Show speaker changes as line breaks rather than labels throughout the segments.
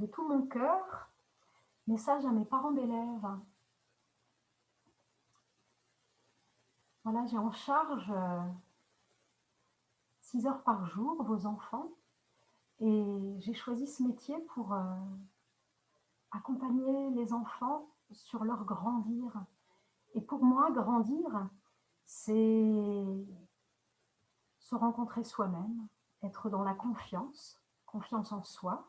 de tout mon cœur, message à mes parents d'élèves. Voilà, j'ai en charge 6 heures par jour vos enfants et j'ai choisi ce métier pour accompagner les enfants sur leur grandir. Et pour moi, grandir, c'est se rencontrer soi-même, être dans la confiance en soi,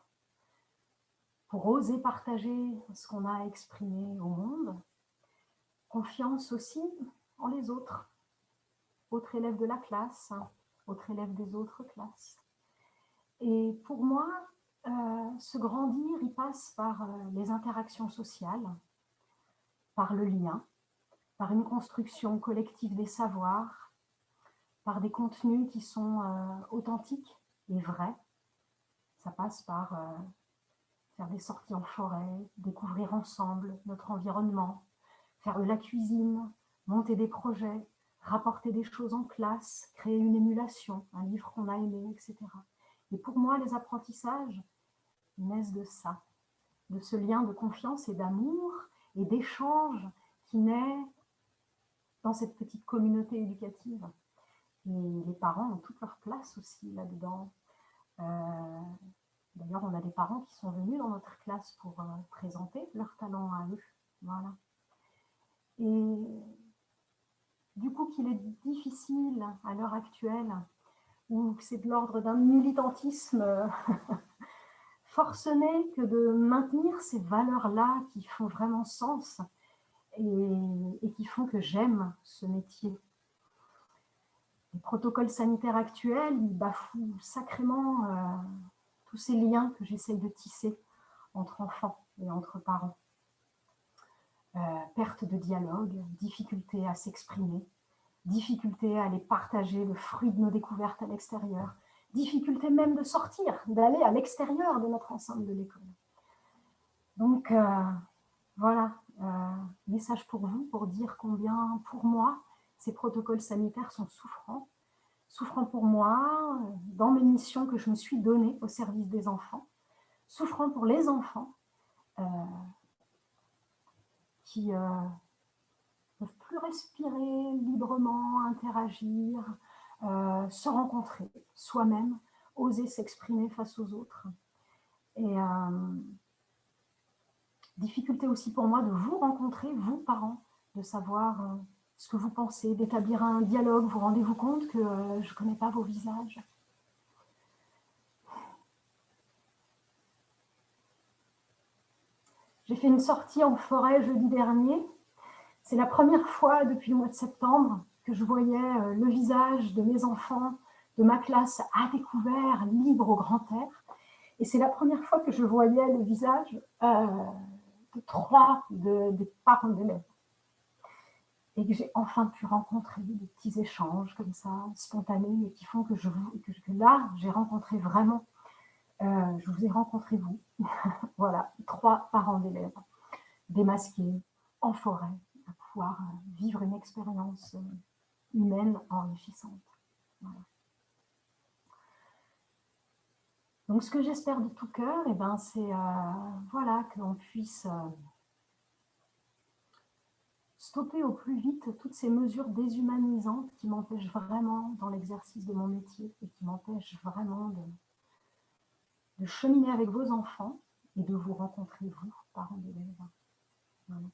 pour oser partager ce qu'on a exprimé au monde, confiance aussi en les autres élèves de la classe, autres élèves des autres classes. Et pour moi, se grandir, il passe par les interactions sociales, par le lien, par une construction collective des savoirs, par des contenus qui sont authentiques et vrais. Ça passe par faire des sorties en forêt, découvrir ensemble notre environnement, faire de la cuisine, monter des projets, rapporter des choses en classe, créer une émulation, un livre qu'on a aimé, etc. Et pour moi, les apprentissages naissent de ça, de ce lien de confiance et d'amour et d'échange qui naît dans cette petite communauté éducative. Et les parents ont toute leur place aussi là-dedans. D'ailleurs, on a des parents qui sont venus dans notre classe pour présenter leurs talents à eux. Voilà. Et du coup, qu'il est difficile à l'heure actuelle, où c'est de l'ordre d'un militantisme forcené, que de maintenir ces valeurs-là qui font vraiment sens et qui font que j'aime ce métier. Les protocoles sanitaires actuels, ils bafouent sacrément tous ces liens que j'essaye de tisser entre enfants et entre parents. Perte de dialogue, difficulté à s'exprimer, difficulté à aller partager le fruit de nos découvertes à l'extérieur, difficulté même de sortir, d'aller à l'extérieur de notre enceinte de l'école. Donc voilà, message pour vous, pour dire combien pour moi ces protocoles sanitaires sont souffrants pour moi, dans mes missions que je me suis données au service des enfants, souffrant pour les enfants qui ne peuvent plus respirer librement, interagir, se rencontrer soi-même, oser s'exprimer face aux autres. Et difficulté aussi pour moi de vous rencontrer, vous parents, de savoir ce que vous pensez, d'établir un dialogue. Vous rendez-vous compte que je ne connais pas vos visages. J'ai fait une sortie en forêt jeudi dernier. C'est la première fois depuis le mois de septembre que je voyais le visage de mes enfants, de ma classe à découvert, libre au grand air. Et c'est la première fois que je voyais le visage de 3 des parents d'élèves. Et que j'ai enfin pu rencontrer des petits échanges comme ça, spontanés, mais qui font que là, j'ai rencontré vraiment, je vous ai rencontré vous, voilà, 3 parents d'élèves, démasqués, en forêt, à pouvoir vivre une expérience humaine enrichissante. Voilà. Donc ce que j'espère de tout cœur, eh ben, c'est voilà, qu'on puisse stopper au plus vite toutes ces mesures déshumanisantes qui m'empêchent vraiment dans l'exercice de mon métier et qui m'empêchent vraiment de cheminer avec vos enfants et de vous rencontrer, vous, parents d'élèves. Voilà.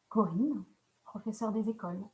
Corinne, professeure des écoles.